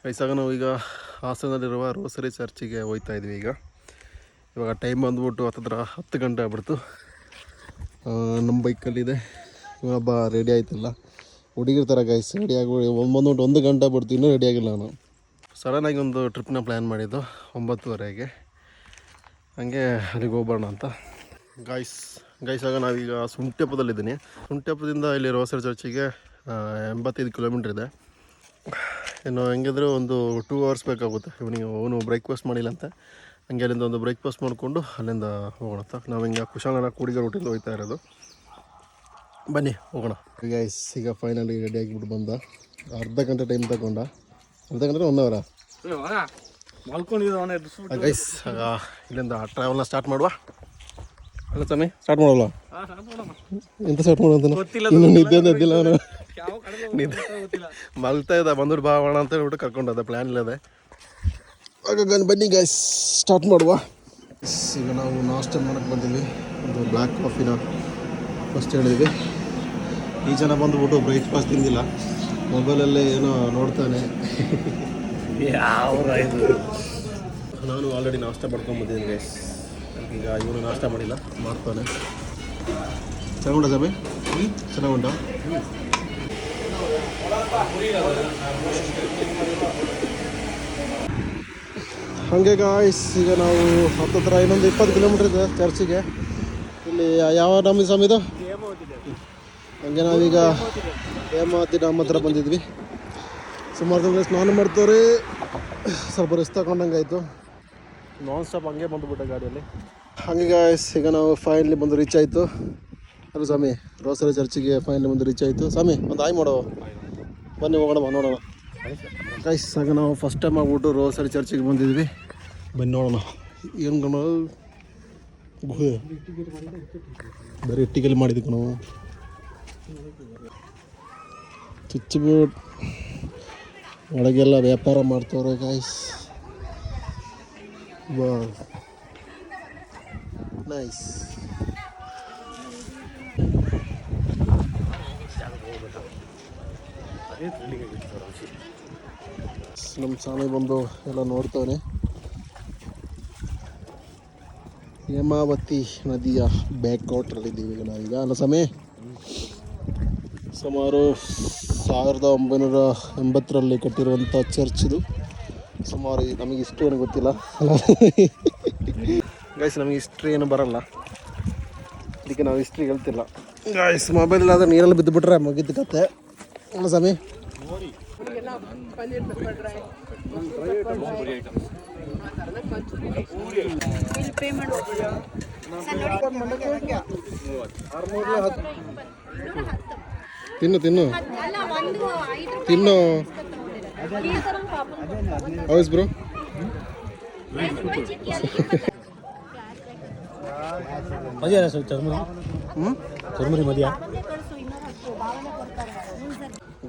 ಕೈಸಾಗ ನಾವು ಈಗ ಹಾಸನದಲ್ಲಿರುವ ರೋಸರಿ ಚರ್ಚಿಗೆ ಹೋಗ್ತಾ ಇದ್ವಿ. ಇವಾಗ ಟೈಮ್ ಬಂದ್ಬಿಟ್ಟು 10 ಗಂಟೆ ಆಗ್ಬಿಡ್ತು. ನಮ್ಮ ಬೈಕಲ್ಲಿದೆ. ಒಬ್ಬ ರೆಡಿ ಆಯ್ತಿಲ್ಲ, ಹುಡುಗಿರ್ ಥರ ಗೈಸ್ ರೆಡಿಯಾಗಿ ಬಂದ್ಬಿಟ್ಟು 1 ಗಂಟೆ ಆಗ್ಬಿಡ್ತು, ಇನ್ನೂ ರೆಡಿಯಾಗಿಲ್ಲ. ನಾನು ಸಡನ್ನಾಗಿ ಒಂದು ಟ್ರಿಪ್ನ ಪ್ಲ್ಯಾನ್ ಮಾಡಿದ್ದು 9:30ಗೆ. ಹಾಗೆ ಅಲ್ಲಿಗೆ ಹೋಗ್ಬೋಣ ಅಂತ ಗೈಸಾಗ ನಾವೀಗ ಸುಂಟೆಪ್ಪದಲ್ಲಿದ್ದೀನಿ. ಸುಂಟೆಪ್ಪದಿಂದ ಇಲ್ಲಿ ರೋಸರಿ ಚರ್ಚಿಗೆ 85 ಕಿಲೋಮೀಟ್ರ್ ಇದೆ. ಇನ್ನು ಹೆಂಗಿದ್ರೆ ಒಂದು 2 ಅವರ್ಸ್ ಬೇಕಾಗುತ್ತೆ. ಅವನು ಬ್ರೇಕ್ಫಾಸ್ಟ್ ಮಾಡಿಲ್ಲ ಅಂತ, ಹಂಗೆ ಅಲ್ಲಿಂದ ಒಂದು ಬ್ರೇಕ್ಫಾಸ್ಟ್ ಮಾಡಿಕೊಂಡು ಅಲ್ಲಿಂದ ಹೋಗೋಣ ಅಂತ. ನಾವು ಹಿಂಗೆ ಕುಶಾಲನಗರ ಕೂಡಿಗೆ ರೂಟಿಂದ ಹೋಗ್ತಾ ಇರೋದು. ಬನ್ನಿ ಹೋಗೋಣ. ಗೈಸ್ ಈಗ ಫೈನಲಿ ರೆಡಿ ಆಗಿಬಿಟ್ಟು ಬಂದ. ಅರ್ಧ ಗಂಟೆ ಟೈಮ್ ತಗೊಂಡ, ಅರ್ಧ ಗಂಟೆ 1 ಅವರ ಗೈಸ್. ಇಲ್ಲಿಂದ ಟ್ರಾವೆಲ್ನ ಸ್ಟಾರ್ಟ್ ಮಾಡುವ. ಅಲ್ಲ ಸ್ವಾಮಿ, ಸ್ಟಾರ್ಟ್ ಮಾಡೋಲ್ಲ? ಎಂತ ಸ್ಟಾರ್ಟ್ ಮಾಡೋದು? ಇನ್ನು ನಿದ್ದೆ ಎದ್ದಿಲ್ಲ ಅವನು, ಮಲ್ತಾ ಇದ್ದ. ಬಂದ್ರು ಬಾವಣ ಅಂತ ಹೇಳ್ಬಿಟ್ಟು ಕರ್ಕೊಂಡದ, ಪ್ಲ್ಯಾನ್ ಇಲ್ಲದೆ. ಹಾಗಾಗಿ ಬನ್ನಿ ಗೈಸ್ ಸ್ಟಾರ್ಟ್ ಮಾಡುವ. ಈಗ ನಾವು ನಾಷ್ಟ ಮಾಡೋಕ್ಕೆ ಬಂದಿದ್ವಿ. ಒಂದು ಬ್ಲ್ಯಾಕ್ ಕಾಫಿನ ಫಸ್ಟ್ ಹೇಳಿದ್ವಿ. ಈ ಜನ ಬಂದುಬಿಟ್ಟು ಬ್ರೇಕ್ಫಾಸ್ಟ್ ತಿಂದಿಲ್ಲ, ಮೊಬೈಲಲ್ಲೇ ಏನೋ ನೋಡ್ತಾನೆ. ನಾನು ಆಲ್ರೆಡಿ ನಾಷ್ಟ ಮಾಡ್ಕೊಂಡ್ಬಂದಿದ್ದೀನಿ ಗೈಸ್. ಈಗ ಇವನು ನಾಷ್ಟ ಮಾಡಿಲ್ಲ, ಮಾಡ್ತಾನೆ. ಚೆನ್ನಾಗುಂಟ ಸಮಯ? ಚೆನ್ನಾಗುಂಟ. ಹಾಗೆ ಗಾಯ್ಸ್ ಈಗ ನಾವು ಹತ್ತತ್ರ ಇನ್ನೊಂದು 20 ಕಿಲೋಮೀಟ್ರ್ ಇದೆ ಚರ್ಚಿಗೆ. ಇಲ್ಲಿ ಯಾವ ನಮ್ಮ ಸಮಯದು ಹಂಗೆ ನಾವೀಗ ಹೇಮಾವತಿ ಡ್ಯಾಮ್ ಹತ್ರ ಬಂದಿದ್ವಿ. ಸುಮಾರು ಜನ ಸ್ನಾನ ಮಾಡ್ತಾರೆ. ಸ್ವಲ್ಪ ರೆಸ್ಟ್ ತಗೊಂಡಂಗೆ ಆಯಿತು. ನಾನ್ ಸ್ಟಾಪ್ ಹಂಗೆ ಬಂದುಬಿಟ್ಟೆ ಗಾಡಿಯಲ್ಲಿ. ಹಾಗೆ ಗಾಯ್ಸ್ ಈಗ ನಾವು ಫೈನಲಿ ಬಂದು ರೀಚ್ ಆಯಿತು. ಅಲ್ಲ ಸ್ವಾಮಿ, ರೋಸರಿ ಚರ್ಚಿಗೆ ಫೈನಲಿ ಬಂದು ರೀಚ್ ಆಯಿತು. ಸ್ವಾಮಿ ಒಂದು ಆಯ್ ಮಾಡೋ, ಬನ್ನಿ ಹೋಗೋಣ ನೋಡೋಣ ಗೈಸ್. ಆಗ ನಾವು ಫಸ್ಟ್ ಟೈಮ್ ಆಗ್ಬಿಟ್ಟು ರೋಸರಿ ಚರ್ಚಿಗೆ ಬಂದಿದ್ವಿ. ಬನ್ನಿ ನೋಡೋಣ. ಏನು ಕಣ ಗುಹೆ, ಬರೀ ಟಿಕೆಟ್ ಮಾಡಿದ್ವಿ ನಾವು. ಚುಚ್ಚಿಬಿಟ್ಟು ಒಳಗೆಲ್ಲ ವ್ಯಾಪಾರ ಮಾಡ್ತವ್ರೆ ಗಾಯ್ಸ್. ವಾ ನೈಸ್. ನಮ್ಮ ಸ್ವಾಮಿ ಬಂದು ಎಲ್ಲ ನೋಡ್ತವ್ರೆ. ಹೇಮಾವತಿ ನದಿಯ ಬ್ಯಾಕ್ ವಾಟ್ರಲ್ಲಿದ್ದೀವಿ ಈಗ ನಾವೀಗ. ಅಲ್ಲ ಸ್ವಾಮಿ, ಸುಮಾರು 1980ರಲ್ಲಿ ಕಟ್ಟಿರುವಂಥ ಚರ್ಚ್ ಇದು. ಸುಮಾರು ನಮಗೆ ಹಿಸ್ಟ್ರಿ ಏನು ಗೊತ್ತಿಲ್ಲ ಗೈಸ್, ನಮಗೆ ಹಿಸ್ಟ್ರಿ ಏನು ಬರಲ್ಲ, ಅದಕ್ಕೆ ನಾವು ಹಿಸ್ಟ್ರಿ ಹೇಳ್ತಿಲ್ಲ ಗೈಸ್. ಮೊಬೈಲ್ ಆದರೆ ನೀರಲ್ಲಿ ಬಿದ್ದುಬಿಟ್ರೆ ಮುಗಿದ ಕತೆ. ಅಲ್ಲ ಸ್ವಾಮಿ, ತಿನ್ನು ತಿನ್ನು ತಿನ್ನು. House bro.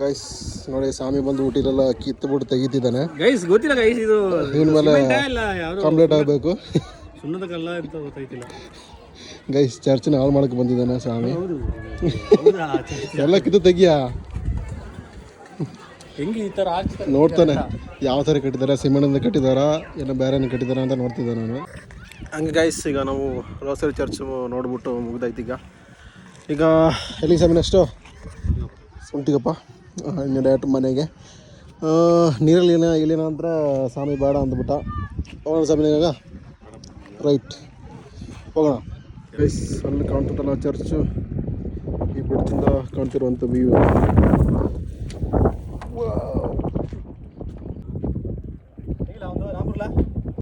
ಗೈಸ್ ನೋಡಿ, ಸ್ವಾಮಿ ಬಂದು ಊಟಿಲೆಲ್ಲ ಕಿತ್ತುಬಿಟ್ಟು ತೆಗಿತಿದ್ದಾನೆ ಗೈಸ್. ಗೊತ್ತಿಲ್ಲ ಗೈಸ್, ಇದು ಇವನ ಮೇಲೆ ಕಂಪ್ಲೀಟ್ ಆಗಬೇಕು. ಸುಣ್ಣದ ಕಲ್ಲ ಅಂತ ಗೊತ್ತಾಯ್ತಿಲ್ಲ ಗೈಸ್. ಚರ್ಚಿನ ಹಾಳು ಮಾಡಕ್ಕೆ ಬಂದಿದ್ದಾನೆ ಸ್ವಾಮಿ. ಎಲ್ಲ ಕಿತ್ತು ತೆಗಿಯಾ. ಹೆಂಗೆ ಈ ಥರ ನೋಡ್ತಾನೆ, ಯಾವ ಥರ ಕಟ್ಟಿದ್ದಾರೆ, ಸಿಮೆಂಟಿಂದ ಕಟ್ಟಿದಾರಾ ಏನೋ ಬೇರೆ ಕಟ್ಟಿದಾರ ಅಂತ ನೋಡ್ತಿದ್ದೆ ನಾನು. ಹಂಗೆ ಗೈಸ್ ಈಗ ನಾವು ರೋಸರಿ ಚರ್ಚ್ ನೋಡ್ಬಿಟ್ಟು ಮುಗ್ದಾಯ್ತು. ಈಗ ಎಲ್ಲಿಗೆ ಸ್ವಾಮಿ ನೆಕ್ಸ್ಟು? ಸುಂಟಿಗಪ್ಪ. ಇನ್ನು ಡೈರೆಕ್ಟ್ ಮನೆಗೆ. ನೀರಲ್ಲಿ ಇಲ್ಲಿನ ಅಂತ ಸ್ವಾಮಿ ಬೇಡ ಅಂದ್ಬಿಟ್ಟ. ಹೋಗೋಣ ಸ್ವಾಮಿನಾಗ. ರೈಟ್ ಹೋಗೋಣ ಗೈಸ್. ಅಲ್ಲಿ ಕಾಣ್ತದಲ್ಲ ಚರ್ಚು, ಈ ಬಿಡ್ತಿಂದ ಕಾಣ್ತಿರುವಂಥ ವ್ಯೂ.